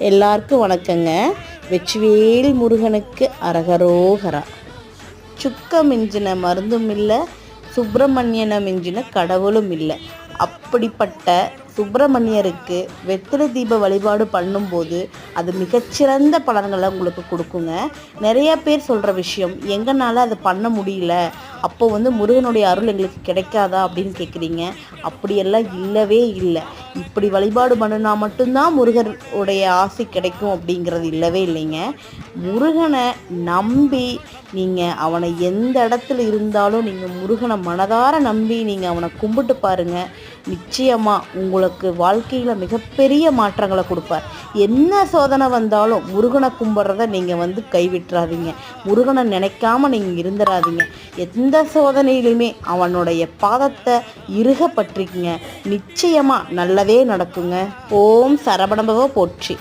எல்லாருக்கும் வணக்கங்க. வெற்றிவேல் முருகனுக்கு அரகரோகரா. சுக்க மிஞ்சின மருந்தும் இல்லை, சுப்பிரமணியனை மிஞ்சின கடவுளும் இல்லை. அப்படிப்பட்ட சுப்பிரமணியருக்கு வெற்றிலை தீப வழிபாடு பண்ணும்போது அது மிகச்சிறந்த பலன்களை உங்களுக்கு கொடுக்குங்க. நிறைய பேர் சொல்கிற விஷயம், எங்களால் அதை பண்ண முடியல, அப்போ முருகனுடைய அருள் எங்களுக்கு கிடைக்காதா அப்படின்னு கேட்குறீங்க. அப்படியெல்லாம் இல்லவே இல்லை. இப்படி வழிபாடு பண்ணினா மட்டும்தான் முருகனுடைய ஆசை கிடைக்கும் அப்படிங்கிறது இல்லவே இல்லைங்க. முருகனை நம்பி நீங்கள் அவனை எந்த இடத்துல இருந்தாலும் நீங்கள் முருகனை மனதார நம்பி நீங்கள் அவனை கும்பிட்டு பாருங்கள். நிச்சயமாக உங்களுக்கு வாழ்க்கையில் மிகப்பெரிய மாற்றங்களை கொடுப்பார். என்ன சோதனை வந்தாலும் முருகனை கும்பிட்றத நீங்கள் கைவிட்டுறாதீங்க. முருகனை நினைக்காம நீங்கள் இருந்துடாதீங்க. எந்த சோதனையிலுமே அவனுடைய பாதத்தை இறுக பற்றிக்குங்க. நிச்சயமாக நல்லதே நடக்குங்க. ஓம் சரவணபவ போற்றி.